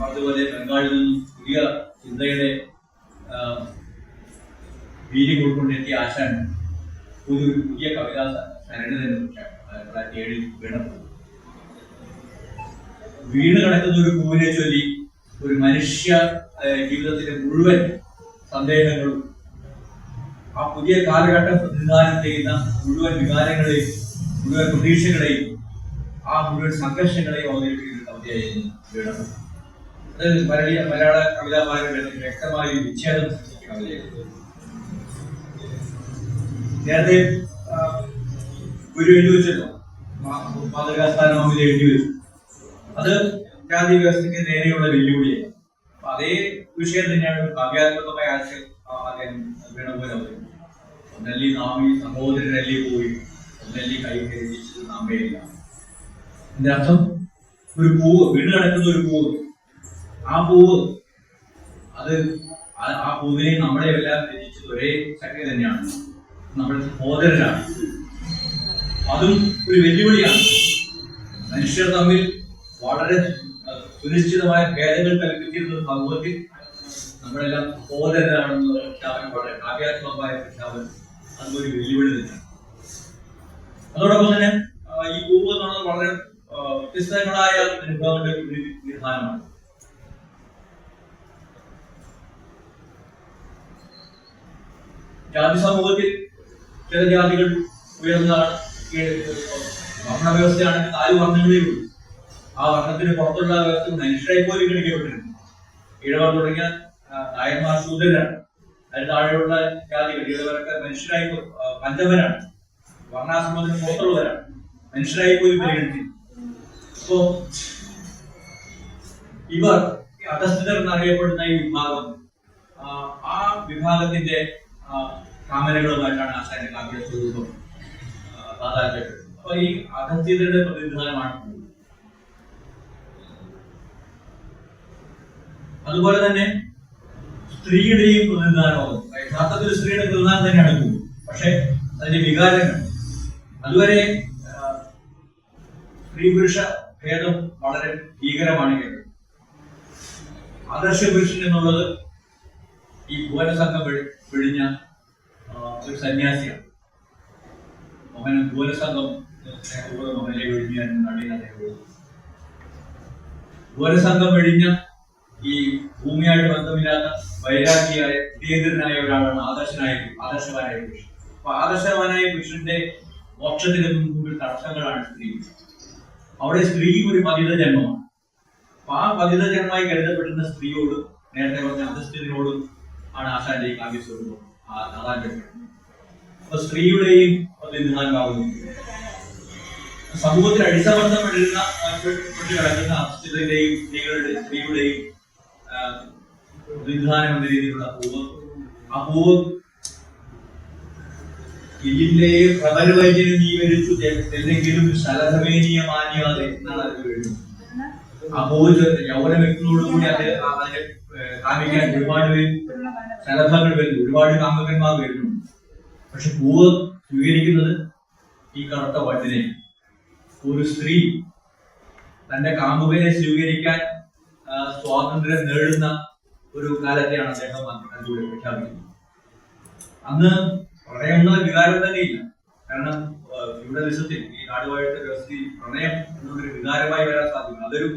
അതുപോലെ ബംഗാളിൽ നിന്നും പുതിയ ചിന്തയുടെ വീര്യം ഉൾക്കൊണ്ടെത്തിയ ആശാൻ ഒരു പുതിയ കവിതാ സരണി തന്നെ 1907 വീണ് കിടക്കുന്ന ഒരു പൂവിനെ ചൊല്ലി ഒരു മനുഷ്യ ജീവിതത്തിന്റെ മുഴുവൻ സന്ദേഹങ്ങളും ആ പുതിയ കാലഘട്ടം പ്രതിനിധാനം ചെയ്യുന്ന മുഴുവൻ വികാരങ്ങളെയും മുഴുവൻ പ്രതീക്ഷകളെയും ആ മുഴുവൻ സംഘർഷങ്ങളെയും അവതരിപ്പിക്കുന്ന കവിതയായിരുന്നു വീണത്. അത് മലയാള കവിതാമാരുടെ വ്യക്തമായ വിച്ഛേദം സൃഷ്ടിച്ച കവിതയായിരുന്നു. നേരത്തെ ഗുരു എഴുതി വെച്ചല്ലോ, മാതൃകാസ്ഥാനം എഴുതി വെച്ചു. അത് ജാതി വ്യവസ്ഥയ്ക്ക് നേരെയുള്ള വെല്ലുവിളിയാണ്. അപ്പൊ അതേ വിഷയം തന്നെയാണ് കാവ്യാത്മകമായ ആശയം അദ്ദേഹം വീണപോലെ അവതരിപ്പിച്ചത്. ഒന്നല്ലി നാം ഈ സഹോദരനല്ലി പോയി, ഒന്നല്ലി കൈ കരിച്ചത് നാമേയില്ല. എന്റെ അർത്ഥം, ഒരു പൂവ് വീണ് കിടക്കുന്ന ഒരു പൂവ്, ആ പൂവ് ആ പൂവിനെ നമ്മളെ എല്ലാം രചിച്ചത് ഒരേ ശക്തി തന്നെയാണ്, നമ്മുടെ സഹോദരനാണ്. അതും ഒരു വെല്ലുവിളിയാണ്. മനുഷ്യർ തമ്മിൽ വളരെ സുനിശ്ചിതമായ ഭേദങ്ങൾ കൽപ്പിച്ചിരുന്ന സമൂഹത്തിൽ നമ്മളെല്ലാം സഹോദരനാണെന്നുള്ള പ്രഖ്യാപനം, വളരെ കാവ്യാത്മകമായ പ്രഖ്യാപനം, അതൊരു വെല്ലുവിളി തന്നെയാണ്. അതോടൊപ്പം തന്നെ ഈ പൂവ് എന്നുള്ളത് വളരെ വ്യത്യസ്തങ്ങളായ അനുഭവങ്ങളുടെ ഒരു വിധാനമാണ്. ജാതി സമൂഹത്തിൽ ചില ജാതികൾ ഉയർന്നതാണ്. വർണ്ണവ്യവസ്ഥയാണെങ്കിൽ 4 വർണ്ണങ്ങളേ ഉള്ളൂ. ആ വർണ്ണത്തിന് പുറത്തുള്ള വ്യവസ്ഥ മനുഷ്യരായി പോലും ഗണിക്കപ്പെട്ടിരുന്നു. ഈഴവർ തുടങ്ങിയ നായന്മാർ ശൂദ്രരാണ്. അതിന് താഴെയുള്ള ജാതികൾ ഈഴവരൊക്കെ മനുഷ്യരായി പഞ്ചമരാണ്. വർണ്ണാശ്രമത്തിന് പുറത്തുള്ളവരാണ്, മനുഷ്യരായി പോലും പരിഗണിക്കുന്നു. അപ്പോ ഇവർ അധസ്ഥിതർ എന്നറിയപ്പെടുന്ന ഈ വിഭാഗം, ആ വിഭാഗത്തിന്റെ കാമനകളുമായിട്ടാണ് ആശാന്റെ കാവ്യ സ്വരൂപം താതാത്മ്യപ്പെട്ടത്. അപ്പൊ ഈ അധസ്ഥിതരുടെ പ്രതിനിധാനമാണ്. അതുപോലെ തന്നെ സ്ത്രീയുടെയും പ്രതിനിധാനമാകും. യഥാർത്ഥത്തിൽ സ്ത്രീയുടെ പ്രതിനിധാനം തന്നെയാണ് പൂവ്. പക്ഷെ അതിന്റെ വികാരങ്ങൾ, അതുവരെ സ്ത്രീ പുരുഷ ഭേദം വളരെ ഭീകരമാണ് കേട്ടത്. ആദർശ പുരുഷൻ എന്നുള്ളത് ഈ ഭുവന സംഘം വെടിഞ്ഞ ഒരു സന്യാസിയാണ്. ഭുവന സംഘം മകനെ വെടിഞ്ഞ ഭുവന സംഘം വെടിഞ്ഞ ഈ ഭൂമിയായിട്ട് ബന്ധമില്ലാത്ത വൈരാഗിയായ ഉദയകരനായ ഒരാളാണ് ആദർശവാനായ പുരുഷൻ. അപ്പൊ ആദർശവാനായ പുരുഷന്റെ മോക്ഷത്തിന് മുമ്പിൽ തടസ്സങ്ങളാണ് സ്ത്രീ. അവിടെ സ്ത്രീ ഒരു പതിത ജന്മമാണ്. അപ്പൊ ആ പതിത ജന്മമായി കരുതപ്പെടുന്ന സ്ത്രീയോടും നേരത്തെ പറഞ്ഞ അധസ്ഥിതിനോടും ആണ് ആശാന്റെ ഈ കാവ്യസ്വരൂപം താതാത്മ്യപ്പെടുന്നത്. അപ്പൊ സ്ത്രീയുടെയും പ്രതിനിധാനമാകുന്നു. സമൂഹത്തിൽ അടിച്ചമർത്തപ്പെട്ടിരുന്ന കിടക്കുന്ന അസ്ഥിതയുടെയും സ്ത്രീയുടെയും പ്രതിനിധാനം എന്ന രീതിയിലുള്ള അപൂർവം ഇതിന്റെ പ്രബലവൈദ്യന് നീവരിച്ചു എന്തെങ്കിലും ശലഭമേനീയ മാന്യാതെ എന്നാണ് അത് എഴുതുന്നത്. അപൂർവ യൗവന വ്യക്തികളോടുകൂടി അതിനെ കാമിക്കാൻ ഒരുപാട് ശലഭങ്ങൾ വരുന്നു, ഒരുപാട് കാമകന്മാർ വരുന്നു. പക്ഷെ പൂവ് സ്വീകരിക്കുന്നത് ഈ കറുത്ത വട്ടിനെ. ഒരു സ്ത്രീ തന്റെ കാമുകനെ സ്വീകരിക്കാൻ സ്വാതന്ത്ര്യം നേടുന്ന ഒരു കാലത്തെയാണ് അദ്ദേഹം അതിലൂടെ പ്രഖ്യാപിക്കുന്നത്. അന്ന് പ്രണയം വികാരം തന്നെയില്ല. കാരണം ഫ്യൂഡലിസത്തിൽ ഈ നാടുവാഴിത്ത വ്യവസ്ഥയിൽ പ്രണയം എന്നൊരു വികാരമായി വരാൻ സാധിക്കും. അതൊരു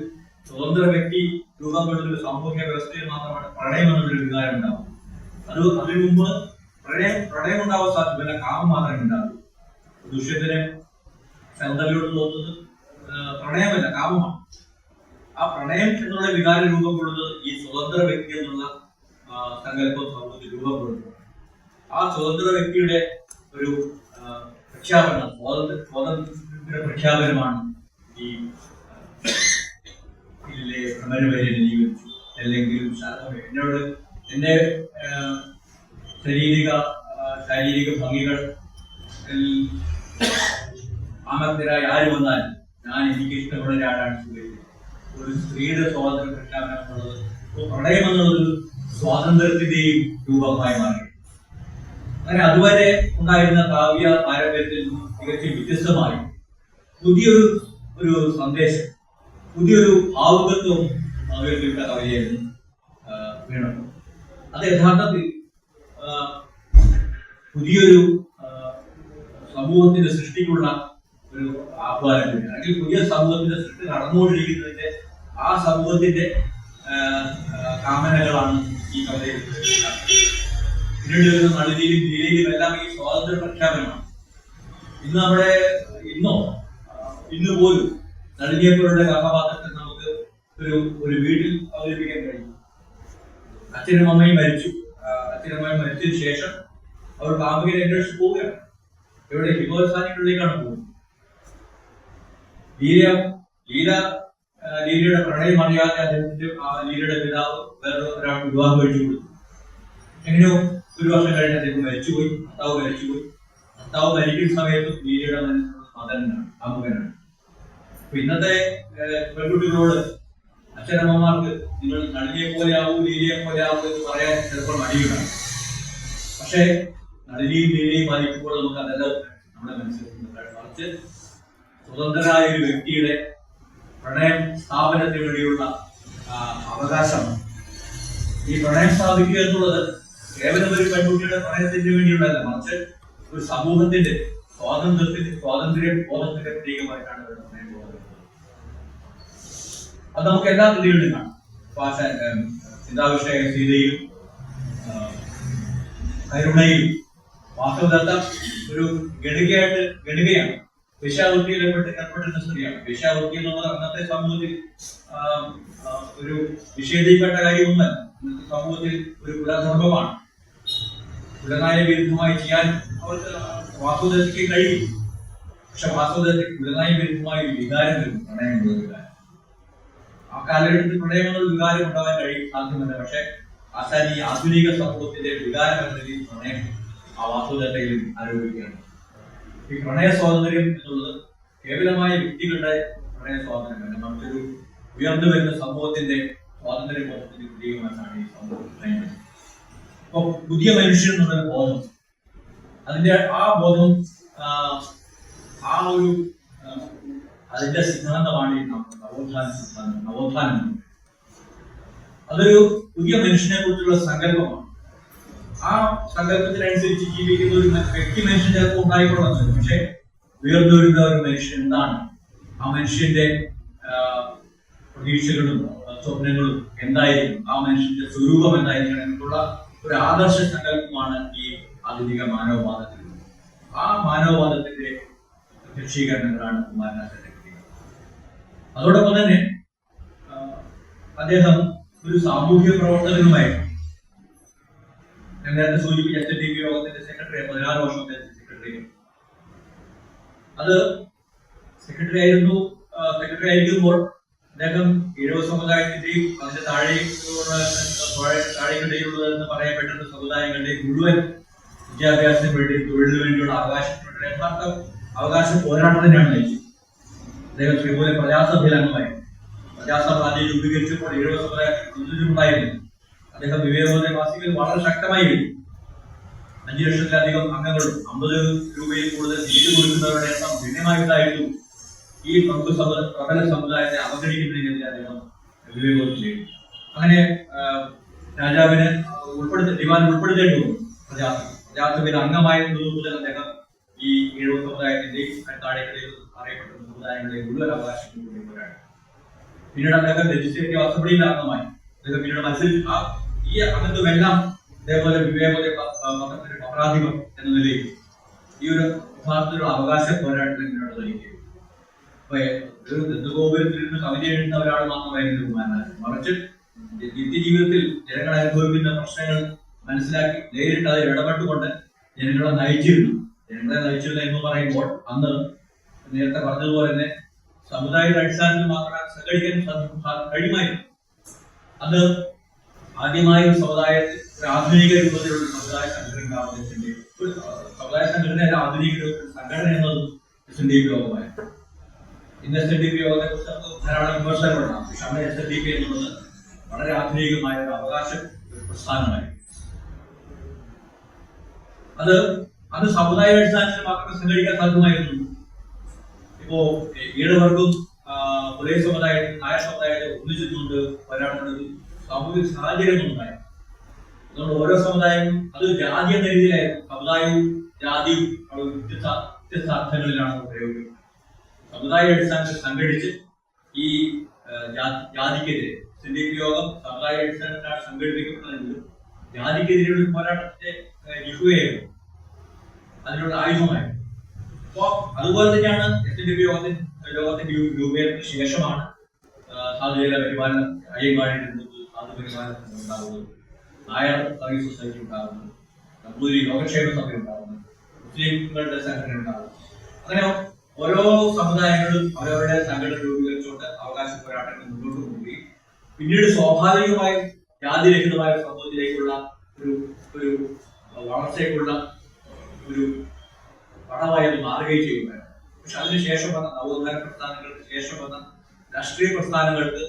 സ്വതന്ത്ര വ്യക്തി രൂപം കൊള്ളുന്ന ഒരു സാമൂഹിക വ്യവസ്ഥയിൽ മാത്രമാണ് പ്രണയം എന്നുള്ളൊരു വികാരം ഉണ്ടാവും. അതിനു മുമ്പ് പ്രണയം ഉണ്ടാവാൻ സാധിക്കില്ല, കാമം മാത്രമേ ഉണ്ടാവൂ. ദുഷ്യത്തിന് സൗന്ദര്യോട് തോന്നുന്നത് പ്രണയമല്ല, കാമമാണ്. ആ പ്രണയം എന്നുള്ള വികാര രൂപം കൊള്ളുന്നത് ഈ സ്വതന്ത്ര വ്യക്തി എന്നുള്ള സങ്കല്പം സമൂഹത്തിൽ രൂപം കൊള്ളുന്നു. ആ സ്വതന്ത്ര വ്യക്തിയുടെ ഒരു പ്രഖ്യാപനം, സ്വാതന്ത്ര്യ പ്രഖ്യാപനമാണ് ഈ ഇതിലെ ഭ്രമരവൈദ്യൻ ജീവിച്ചു. അല്ലെങ്കിലും എന്നോട് എന്റെ ശാരീരിക ഭംഗികൾ ആമത്തിനായി ആര് വന്നാലും ഞാൻ എനിക്ക് ഇഷ്ടമുള്ള ഒരാളാണ് സ്വീകരിച്ചത്. ഒരു സ്ത്രീയുടെ സ്വാതന്ത്ര്യ പ്രഖ്യാപനം എന്നുള്ളത് പ്രണയം എന്നുള്ളത് സ്വാതന്ത്ര്യത്തിന്റെയും രൂപമായി മാറി. അങ്ങനെ അതുവരെ ഉണ്ടായിരുന്ന കാവ്യ പാരമ്പര്യത്തിൽ നിന്നും തികച്ചും വ്യത്യസ്തമായി പുതിയൊരു സന്ദേശം, പുതിയൊരു ഭാവുകത്വം ഉയർത്തിവിട്ട കവിതയായിരുന്നു വീണത്. അത് യഥാർത്ഥത്തിൽ പുതിയൊരു സമൂഹത്തിന്റെ സൃഷ്ടിക്കുള്ള ഒരു ആഹ്വാനം കൂടിയാണ്. അല്ലെങ്കിൽ പുതിയ സമൂഹത്തിന്റെ സൃഷ്ടി നടന്നുകൊണ്ടിരിക്കുന്നതിന്റെ ആ സമൂഹത്തിന്റെ കാമനകളാണ് ഈ കവിതയിൽ. പിന്നീട് വരുന്ന നളിനിയിലും ലീലയിലും എല്ലാം ഈ സ്വാതന്ത്ര്യ പ്രഖ്യാപനമാണ്. ഇന്ന് പോലും നളിനിയെപ്പോലുള്ള കഥാപാത്രത്തെ നമുക്ക് ഒരു വീട്ടിൽ അവതരിപ്പിക്കാൻ കഴിയും. അച്ഛനും അമ്മയും മരിച്ചതിന് ശേഷം അവർ കാമുകനെ അന്വേഷിച്ച് പോവുകയാണ്. ഇവിടെ ഹിമോത്സാനികളിലേക്കാണ് പോകുന്നത്. ലീലയുടെ പ്രണയം അറിയാതെ അദ്ദേഹത്തിന്റെ ലീലയുടെ പിതാവ് വേറെ ഒരാൾക്ക് വിവാഹം കഴിച്ചു കൊടുത്തു. എങ്ങനെയോ ഒരു വർഷം കഴിഞ്ഞ് അദ്ദേഹം മരിച്ചുപോയി. ഭർത്താവ് മരിക്കുന്ന സമയത്തും ലീലയുടെ മകനാണ്, കാമുകനാണ്. അപ്പൊ ഇന്നത്തെ പെൺകുട്ടികളോട് അച്ഛനമ്മമാർക്ക് നിങ്ങൾ നളിനിയെ പോലെ ആവൂ, ലീലയെ പോലെ ആവൂ എന്ന് പറയാൻ ചിലപ്പോൾ മടിയുണ്ടാകും. പക്ഷേ നളിനിയും ലീലയും വായിക്കുമ്പോൾ നമുക്ക് അതെല്ലാം നമ്മുടെ മനസ്സിലാക്കുന്നത്. മറിച്ച് സ്വതന്ത്രരായ ഒരു വ്യക്തിയുടെ പ്രണയം സ്ഥാപനത്തിന് വേണ്ടിയുള്ള അവകാശമാണ്. ഈ പ്രണയം സ്ഥാപിക്കുക എന്നുള്ളത് കേവലം ഒരു പെൺകുട്ടിയുടെ പ്രണയത്തിന് വേണ്ടിയുള്ളതല്ല, മറിച്ച് ഒരു സമൂഹത്തിന്റെ സ്വാതന്ത്ര്യ ബോധത്തിന്റെ പ്രതീകമായിട്ടാണ് ഇവിടെ പ്രണയം ബോധം. അത് നമുക്ക് എല്ലാ കൃതികളിലും കാണാം. ചിന്താവിഷയ സീതയിലും കരുണയിലും വാസ്തവദത്ത ഒരു ഗണികയാണ്. വേശ്യാവൃത്തിയിൽ ഏർപ്പെട്ടിരുന്ന സ്ത്രീയാണ്. വേശ്യാവൃത്തി എന്നുള്ളത് അന്നത്തെ സമൂഹത്തിൽ ഒരു നിഷേധിക്കപ്പെട്ട കാര്യമൊന്നല്ല. ഇന്നത്തെ സമൂഹത്തിൽ ഒരു കുലധർമ്മമാണ്. കുലനായ വിരുദ്ധമായി ചെയ്യാൻ അവർക്ക് വാസുദത്തയ്ക്ക് കഴിയും. പക്ഷെ വാസുദത്തയ്ക്ക് കുലനായ വിരുദ്ധമായ ഒരു വികാരം വരും, പ്രണയം എന്നുള്ള വികാരം. ആ കാലഘട്ടത്തിൽ പ്രണയം എന്നുള്ള വികാരം ഉണ്ടാകാൻ സാധ്യമല്ല. പക്ഷെ ഈ ആധുനിക സമൂഹത്തിന്റെ വികാരം എന്ന രീതിയിൽ പ്രണയം ആ വാസുദത്തയിലും ആരോപിക്കുകയാണ്. ഈ പ്രണയ സ്വാതന്ത്ര്യം എന്നുള്ളത് കേവലമായ വ്യക്തികളുടെ പ്രണയ സ്വാതന്ത്ര്യമല്ല, മറ്റൊരു ഉയർന്നു വരുന്ന സമൂഹത്തിന്റെ സ്വാതന്ത്ര്യ ബോധത്തിന്റെ പ്രതീകമായിട്ടാണ് ഈ സമൂഹം പറയുന്നത്. അപ്പൊ പുതിയ മനുഷ്യൻ എന്നുള്ള ബോധം, അതിന്റെ ആ ബോധം അതിന്റെ സിദ്ധാന്തമാണ് ഈ നവോത്ഥാന സിദ്ധാന്തം. നവോത്ഥാനം അതൊരു പുതിയ മനുഷ്യനെ കുറിച്ചുള്ള സങ്കല്പമാണ്. ആ സങ്കല്പത്തിനനുസരിച്ച് ജീവിക്കുന്ന ഒരു വ്യക്തി മനുഷ്യൻ ചിലപ്പോൾ ഉണ്ടായിക്കൊള്ളുന്നത്. പക്ഷെ ഉയർന്നു വരുന്ന ഒരു മനുഷ്യൻ എന്താണ്, ആ മനുഷ്യന്റെ പ്രതീക്ഷകളും സ്വപ്നങ്ങളും എന്തായിരിക്കും, ആ മനുഷ്യന്റെ സ്വരൂപം എന്തായിരിക്കണം എന്നുള്ള ഒരു ആദർശ സങ്കല്പമാണ് ഈ ആധുനിക മാനവവാദത്തിൽ. ആ മാനവവാദത്തിന്റെ പ്രത്യക്ഷീകരണങ്ങളാണ് കുമാരനാശാന്റെ കൃതികൾ. അതോടൊപ്പം തന്നെ അദ്ദേഹം ഒരു സാമൂഹ്യ പ്രവർത്തകനുമായിരുന്നു. ഞാൻ നേരത്തെ സൂചിപ്പിച്ച SNDP യോഗത്തിന്റെ സെക്രട്ടറി, 16 വർഷത്തെ സെക്രട്ടറി. അത് സെക്രട്ടറി ആയിരിക്കുമ്പോൾ അദ്ദേഹം ഈഴവ സമുദായത്തിന്റെയും അതിന്റെ താഴേക്കിടയിലുള്ളതെന്ന് പറയപ്പെട്ടിരുന്ന സമുദായങ്ങളുടെയും മുഴുവൻ വിദ്യാഭ്യാസത്തിന് വേണ്ടി തൊഴിലിന് വേണ്ടിയുള്ള അവകാശത്തിന് വേണ്ടി യഥാർത്ഥ അവകാശ പോരാട്ടത്തിനാണ് നയിച്ചത്. അദ്ദേഹം ശ്രീപോലെ പ്രജാസഭയിൽ അംഗമായിരുന്നു. പ്രജാസഭ ആദ്യം രൂപീകരിച്ചപ്പോൾ ഈഴവ സമുദായത്തിൽ പ്രതിനിധികളുണ്ടായിരുന്നു. അദ്ദേഹം വിവേകവാസികൾ വളരെ ശക്തമായി വരും. 5 ലക്ഷത്തിലധികം അംഗങ്ങളും 50 രൂപയിൽ കൂടുതൽ നികുതി കൊടുക്കുന്നവരുടെ എണ്ണം ഗണ്യമായിട്ടായിരുന്നു. ഈ പ്രബല സമുദായത്തെ അവഗണിക്കുന്നതിനെതിരെ അദ്ദേഹം വിവേകോദം ചെയ്തു. അങ്ങനെ രാജാവിന് ഡിമാൻഡ് ഉൾപ്പെടുത്തേണ്ടി വന്നു. പ്രജാസഭയിൽ അംഗമായിരുന്നത് മുതൽ അദ്ദേഹം ഈ ഈഴവ സമുദായത്തിന്റെയും താഴേക്കടയിൽ അറിയപ്പെട്ട സമുദായങ്ങളുടെയും മുഴുവൻ അവകാശത്തിന് വേണ്ടി പോരാടി. പിന്നീട് അദ്ദേഹം ലെജിസ്ലേറ്റീവ് അസംബ്ലിയിലെ അംഗമായി. അദ്ദേഹം പിന്നീട് ഈ അംഗത്വമെല്ലാം അതേപോലെ പത്രാധിപർ എന്ന നിലയിൽ ഈ ഒരു യഥാർത്ഥത്തിലുള്ള അവകാശ പോരാട്ടത്തിൽ മുന്നോട്ട് നയിക്കുകയും ഒരു ദത്തുഗോപുരത്തിൽ നിന്ന് കവിത എഴുതുന്ന ഒരാൾ മാത്രമായിരുന്നു കുമാരനാശൻ. മറിച്ച് നിത്യജീവിതത്തിൽ ജനങ്ങൾ അനുഭവിക്കുന്ന പ്രശ്നങ്ങൾ മനസ്സിലാക്കി നേരിട്ട് അതിൽ ഇടപെട്ടുകൊണ്ട് ജനങ്ങളെ നയിച്ചിരുന്നു എന്ന് പറയുമ്പോൾ അന്ന് നേരത്തെ പറഞ്ഞതുപോലെ തന്നെ സമുദായയുടെ അടിസ്ഥാനത്തിൽ മാത്രമേ സംഘടിക്കാൻ കഴിയുമായിരുന്നു. അത് ആദ്യമായി ഒരു സമുദായത്തിൽ ഒരു ആധുനിക രൂപത്തിലുള്ള സമുദായ സംഘടന ഒരു സമുദായ സംഘടനയുടെ ആധുനിക സംഘടന എന്നതും SNDP യോഗമായിരുന്നു. ഇന്ന് SNDP യോഗത്തെ കുറിച്ച് നമുക്ക് ധാരാളം വിമർശനങ്ങളുണ്ടാകും. പക്ഷെ അന്ന് SNDP എന്നുള്ളത് വളരെ ആധുനികമായ ഒരു അവകാശ പ്രസ്ഥാനമായി. അത് സമുദായ അടിസ്ഥാനത്തിൽ മാത്രമേ സംഘടിക്കാൻ സാധ്യമായിരുന്നു. ഇപ്പോ ഈഴവർക്കും ഒരേ സമുദായത്തിൽ നായർ സമുദായത്തെ ഒന്നിച്ചുകൊണ്ട് പോരാടുന്നത് സാമൂഹിക സാഹചര്യങ്ങളുണ്ടായി. അതുകൊണ്ട് ഓരോ സമുദായവും അത് ജാതി എന്ന രീതിയിലായിരുന്നു. സമുദായവും ജാതിയും വ്യത്യസ്ത അർത്ഥങ്ങളിലാണ് പ്രയോഗിക്കുന്നത്. സമുദായ അടിസ്ഥാനത്തിൽ സംഘടിച്ച് ഈ ജാതിക്കെതിരെ SNDP യോഗം സമുദായ അടിസ്ഥാനത്തിലാണ് സംഘടിപ്പിക്കപ്പെടുന്നതെങ്കിലും ജാതിക്കെതിരെയുള്ള പോരാട്ടത്തിന്റെ യുഗയായിരുന്നു, അതിനുള്ള ആയുധമായിരുന്നു. അപ്പോ അതുപോലെ തന്നെയാണ് SNDP യോഗത്തിന്റെ രൂപീകരണത്തിന് ശേഷമാണ് സാധുജല പരിപാലനം അയ്യങ്കാളിയിൽ നിന്ന് സാധുപരിപാലനം ഉണ്ടാകുന്നത്, നായർ സർവീസ് സൊസൈറ്റി ഉണ്ടാകുന്നത്, നമ്പൂതിരി യോഗക്ഷേമ സഭ ഉണ്ടാകുന്നത്, മുസ്ലിങ്ങളുടെ സംഘടന ഉണ്ടാകുന്നത്. അങ്ങനെ ഓരോ സമുദായങ്ങളും അവരവരുടെ സംഘടന രൂപീകരിച്ചുകൊണ്ട് അവകാശ പോരാട്ടങ്ങൾ മുന്നോട്ട് കൊണ്ടുപോയി പിന്നീട് സ്വാഭാവികമായും ജാതിരഹിതമായ സമൂഹത്തിലേക്കുള്ള ഒരു വളർച്ചയ്ക്കുള്ള ഒരു പടമായി അത് മാറുകയും ചെയ്യുകയാണ്. പക്ഷെ അതിനുശേഷം വന്ന നവോത്ഥാന പ്രസ്ഥാനങ്ങൾക്ക് ശേഷം വന്ന രാഷ്ട്രീയ പ്രസ്ഥാനങ്ങൾക്ക്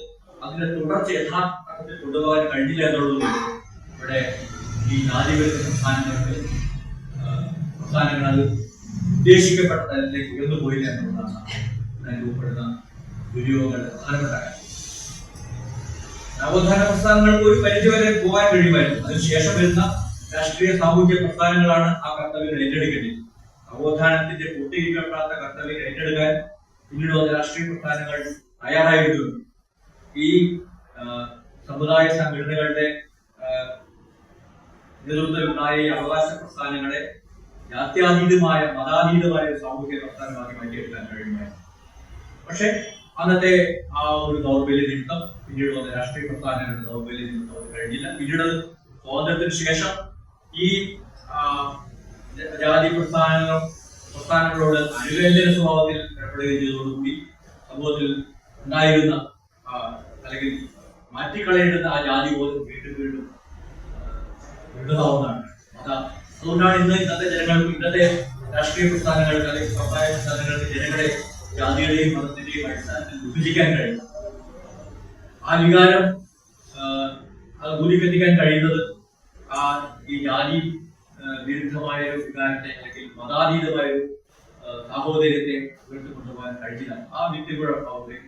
അതിന്റെ തുടർച്ച യഥാർത്ഥത്തിൽ കൊണ്ടുപോകാൻ കഴിഞ്ഞില്ല എന്നുള്ളത് ഇവിടെ ഈ ജാതിവിരുദ്ധ പ്രസ്ഥാനങ്ങൾ അത് ഉദ്ദേശിക്കപ്പെട്ട തലത്തിലേക്ക് ഉയർന്നു പോയില്ല എന്നുള്ളതാണ് അനുഭവപ്പെടുന്ന ദുര്യോഗങ്ങൾ പ്രധാനപ്പെട്ട കാര്യം. നവോത്ഥാന പ്രസ്ഥാനങ്ങൾക്ക് ഒരു പരിധിവരെ പോകാൻ കഴിയുമായിരുന്നു. അതിനുശേഷം വരുന്ന രാഷ്ട്രീയ സാമൂഹ്യ പ്രസ്ഥാനങ്ങളാണ് ആ കർത്തവ്യം ഏറ്റെടുക്കേണ്ടത്. നവോത്ഥാനത്തിന്റെ പൂർത്തീകരിക്കപ്പെടാത്ത കർത്തവ്യം ഏറ്റെടുക്കാൻ പിന്നീട് വന്ന രാഷ്ട്രീയ പ്രസ്ഥാനങ്ങൾ തയ്യാറായിരുന്നു. ഈ സമുദായ സംഘടനകളുടെ നേതൃത്വത്തിലുണ്ടായ ഈ അവകാശ പ്രസ്ഥാനങ്ങളെ ജാത്യാതീതമായ മതാതീതമായ ഒരു സാമൂഹ്യ പ്രസ്ഥാനമാക്കി മാറ്റിയെടുക്കാൻ കഴിയുമായിരുന്നു. പക്ഷെ അന്നത്തെ ആ ഒരു ദൗർബല്യ നിമിത്തം പിന്നീട് വന്ന രാഷ്ട്രീയ പ്രസ്ഥാനങ്ങളുടെ ദൗർബല്യ നിമിത്തം അത് കഴിഞ്ഞില്ല. പിന്നീട് സ്വാതന്ത്ര്യത്തിന് ശേഷം ഈ ജാതി പ്രസ്ഥാനങ്ങളോട് അനുരഞ്ജന സ്വഭാവത്തിൽ ഏർപ്പെടുകയും ചെയ്തതോടുകൂടി സമൂഹത്തിൽ ഉണ്ടായിരുന്ന അല്ലെങ്കിൽ മാറ്റിക്കളയേണ്ടുന്ന ആ ജാതി ബോധം വീണ്ടും വലുതാവുന്നതാണ്. അതുകൊണ്ടാണ് ഇന്നത്തെ ജനങ്ങൾക്ക്, ഇന്നത്തെ രാഷ്ട്രീയ പ്രസ്ഥാനങ്ങൾക്ക് അല്ലെങ്കിൽ സമുദായ പ്രസ്ഥാനങ്ങൾക്ക് ജനങ്ങളെ ജാതിയുടെയും മതത്തിന്റെയും അടിസ്ഥാനത്തിൽ വിഭജിക്കാൻ കഴിയുന്നത്. ആ വികാരം അത് ഊതിക്കെത്തിക്കാൻ കഴിയുന്നത് ഈ ജാതി വിരുദ്ധമായ ഒരു വികാരത്തെ അല്ലെങ്കിൽ മതാതീതമായ ഒരു സാഹോദര്യത്തെ ഉയർത്തിക്കൊണ്ടുപോകാൻ കഴിഞ്ഞില്ല. ആ വ്യക്തികളുടെ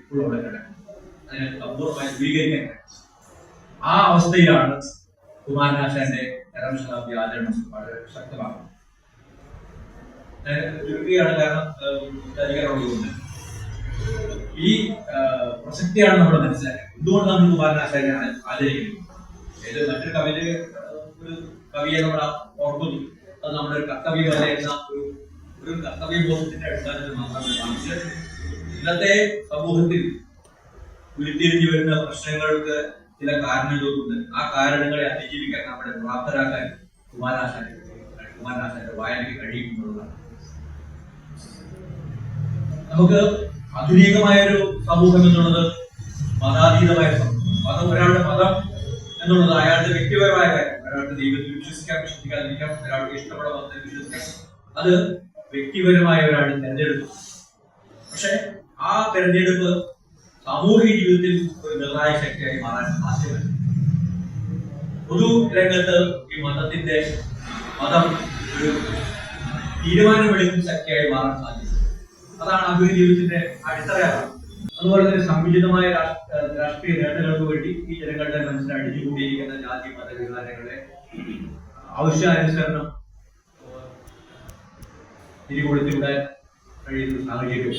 ഇപ്പോഴും അവിടെ കിടക്കുന്നത്, അതിനെ സമ്പൂർണ്ണമായി സ്വീകരിക്കാൻ കഴിയും. ആ അവസ്ഥയിലാണ് കുമാരനാശാന്റെ രണ്ടാം ശതാബ്ദി ആചരണം വളരെ ശക്തമാകുന്നത്. ചുരുക്കുകയാണ്, കാരണം അധികാരമുള്ളതുകൊണ്ട് ഈ പ്രസക്തിയാണ് നമ്മൾ മനസ്സിലാക്കുന്നത്. എന്തുകൊണ്ട് നമ്മൾ കുമാരനാശാനെ ആചരിക്കുന്നു? മറ്റൊരു കവിയെ നമ്മൾ ഓർക്കുന്നു, അത് നമ്മുടെ ഒരു കർത്തവ്യമല്ല എന്ന ഒരു കർത്തവ്യബോധത്തിന്റെ അടിസ്ഥാനത്തിൽ മാത്രമാണ് കാണിച്ചത്. ഇന്നത്തെ സമൂഹത്തിൽ ഉരുത്തിരിഞ്ഞു വരുന്ന പ്രശ്നങ്ങൾക്ക് ചില കാരണങ്ങളുണ്ട്. ആ കാരണങ്ങളെ അതിജീവിക്കാൻ നമ്മളെ പ്രാപ്തരാക്കാൻ കുമാരനാശാന്റെ വായനയ്ക്ക് കഴിയുമെന്നുള്ളതാണ്. നമുക്ക് ആധുനികമായൊരു സമൂഹം എന്നുള്ളത് മതാതീതമായ സമൂഹം. ഒരാളുടെ മതം എന്നുള്ളത് അയാളുടെ വ്യക്തിപരമായ കാര്യം. ഒരാൾക്ക് ദൈവത്തിൽ വിശ്വസിക്കാം, വിശ്വസിക്കാതിരിക്കാം, ഒരാൾക്ക് ഇഷ്ടമുള്ള മതത്തിൽ വിശ്വസിക്കാം. അത് വ്യക്തിപരമായ ഒരാളുടെ തെരഞ്ഞെടുപ്പ്. പക്ഷെ ആ തെരഞ്ഞെടുപ്പ് സാമൂഹിക ജീവിതത്തിൽ ഒരു നിർണായ ശക്തിയായി മാറാൻ സാധ്യമല്ല. പൊതു രംഗത്ത് ഈ മതം ഒരു തീരുമാനമെടുക്കുന്ന ശക്തിയായി മാറാൻ സാധിക്കും. അതാണ് ആധുനിക ജീവിതത്തിന്റെ അടിത്തറയാണ്. അതുപോലെ തന്നെ സങ്കുചിതമായ രാഷ്ട്രീയ നേട്ടങ്ങൾക്ക് വേണ്ടി ഈ ജനങ്ങളുടെ മനസ്സിൽ അടിച്ചുകൂടിയിരിക്കുന്ന ജാതി മത വികാരങ്ങളെ ആവശ്യാനുസരണം തിരികൊളുത്തിവിടാൻ കഴിയുന്ന സാഹചര്യം.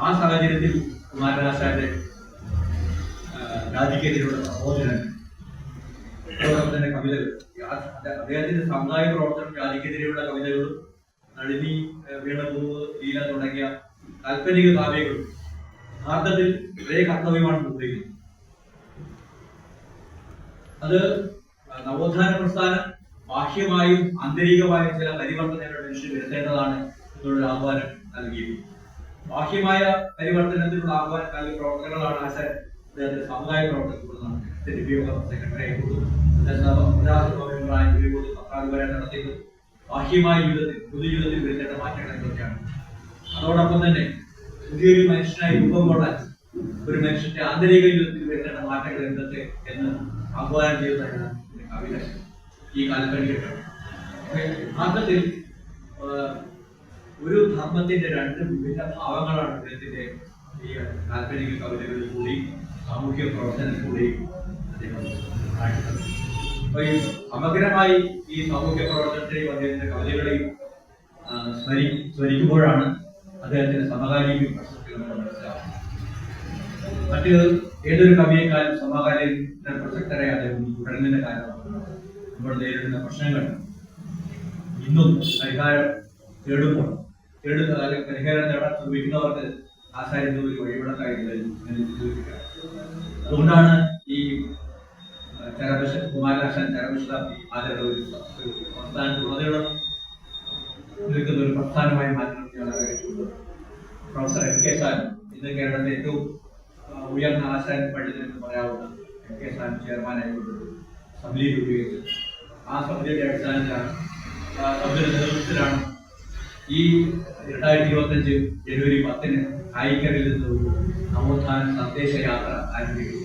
ആ സാഹചര്യത്തിൽ കുമാരനാശാന്റെ ജാതിക്കെതിരെയുള്ള പ്രബോധനങ്ങൾ, അതോടൊപ്പം തന്നെ കവിതകൾ, അദ്ദേഹത്തിന്റെ സമുദായ പ്രവർത്തനം, ജാതിക്കെതിരെയുള്ള കവിതകളും നളിനി, വീണപൂവ്, ലീല തുടങ്ങിയ കാൽപ്പനിക കാവ്യങ്ങളും യഥാർത്ഥത്തിൽ ഒരേ കർത്തവ്യമാണ് നിർവഹിക്കുന്നത്. അത് നവോത്ഥാന പ്രസ്ഥാനം ബാഹ്യമായും ആന്തരികമായും ചില പരിവർത്തനങ്ങൾ മനുഷ്യർ വരുത്തേണ്ടതാണ് എന്നുള്ള ആഹ്വാനം നൽകിയിരുന്നു. ബാഹ്യമായ പരിവർത്തനത്തിനുള്ള ആഹ്വാനം നൽകിയ പ്രവർത്തനങ്ങളാണ് ആശാൻ അദ്ദേഹത്തിന്റെ സമുദായ പ്രവർത്തനങ്ങൾ സെക്രട്ടറി വരെ നടത്തിയത്. ബാഹ്യമായ ജീവിതത്തിൽ, പൊതുജീവിതത്തിൽ വരുത്തേണ്ട മാറ്റങ്ങളെ കുറിച്ചാണ്. അതോടൊപ്പം തന്നെ പുതിയൊരു മനുഷ്യനായി രൂപം കൊള്ളാൻ ഒരു മനുഷ്യന്റെ ആന്തരിക ജീവിതത്തിൽ വരുത്തേണ്ട മാറ്റങ്ങൾ എന്തൊക്കെ എന്ന് ആഹ്വാനം ചെയ്യുന്നതാണ് കവിത. ഈ കാലഘട്ടത്തിൽ യഥാർത്ഥത്തിൽ ഒരു ധർമ്മത്തിന്റെ രണ്ട് വിവിധ ഭാവങ്ങളാണ് അദ്ദേഹത്തിന്റെ ഈ കാൽപ്പനിക കവിതകളിൽ കൂടി സാമൂഹ്യ പ്രവർത്തനത്തിൽ കൂടി അദ്ദേഹം കാണിക്കുന്നത്. അപ്പൊ ഈ സമഗ്രമായി ഈ സാമൂഹ്യ പ്രവർത്തനത്തെയും അദ്ദേഹത്തിന്റെ കവിതകളെയും സ്മരിക്കുമ്പോഴാണ് അദ്ദേഹത്തിന്റെ സമകാലിക പ്രസക്തി നമ്മൾ മനസ്സിലാക്കുന്നത്. മറ്റ് ഏതൊരു കവിയെക്കാളും സമകാലീന പ്രസക്തരെ അദ്ദേഹം തുടരുന്നതിന്റെ കാരണമാണ് നമ്മൾ നേരിടുന്ന പ്രശ്നങ്ങൾ ഇന്നും പരിഹാരം പരിഹാരം നേടാൻ ശ്രമിക്കുന്നവർക്ക് ആശാരിന്റെ ഒരു വഴിവിളക്കായി അതുകൊണ്ടാണ് ഈ കുമാരനാശാൻ ചരമശതാബ്ദി ആചരണ ഒരു സംസ്ഥാനത്തുടനീളം നിൽക്കുന്ന ഒരു പ്രധാനമായ മാറ്റം ആഗ്രഹിച്ചുകൊണ്ട് പ്രൊഫസർ എം കെ സാൻ, ഇന്ന് കേരളത്തിലെ ഏറ്റവും ഉയർന്ന ആശാൻ പണ്ഡിതൻ എന്ന് പറയാവുന്ന എം കെ സാൻ ചെയർമാനായിക്കൊണ്ടൊരു സമിതി രൂപീകരിച്ചു. ആ സമിതിയുടെ അടിസ്ഥാനത്തിലാണ്, സമിതിയുടെ നേതൃത്വത്തിലാണ് ഈ 2025 ജനുവരി 10 കായിക്കരയിൽ നിന്ന് ഒരു നവോത്ഥാന സന്ദേശയാത്ര ആരംഭിക്കുന്നു.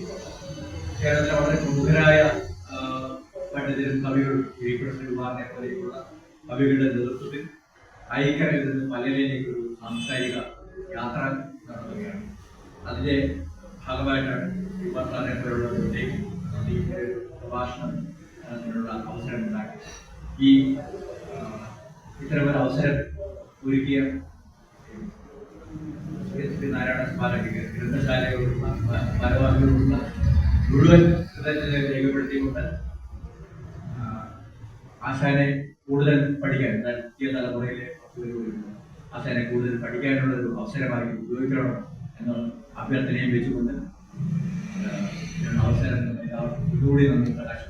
കേരളത്തിലെ വളരെ പ്രമുഖരായ പണ്ഡിതരും കവികളും ശ്രീകുമാറിനെ പോലെയുള്ള കവികളുടെ നേതൃത്വത്തിൽ കായിക്കരയിൽ നിന്ന് പലരിലേക്ക് ഒരു സാംസ്കാരിക യാത്ര നടത്തുകയാണ്. അതിന്റെ ഭാഗമായിട്ടാണ് യുവസാറെ പോലുള്ളവരിലേക്ക് പ്രഭാഷണത്തിനുള്ള അവസരം ഉണ്ടാക്കി. ഈ ഇത്തരമൊരു അവസരം ഒരുക്കിയ നാരായണ സ്മാരക ഗ്രന്ഥശാലയോടുള്ള ഭാരവാഹികളോടുള്ള മുഴുവൻ രേഖപ്പെടുത്തിക്കൊണ്ട് ആശാനെ കൂടുതൽ പഠിക്കാൻ, പുതിയ തലമുറയിലെ ആശാനെ കൂടുതൽ പഠിക്കാനുള്ള ഒരു അവസരമായി ഉപയോഗിക്കണം എന്ന അഭ്യർത്ഥനയും വെച്ചുകൊണ്ട് അവസരം ഇതുകൂടി നമുക്ക് പ്രകാശിപ്പിക്കും.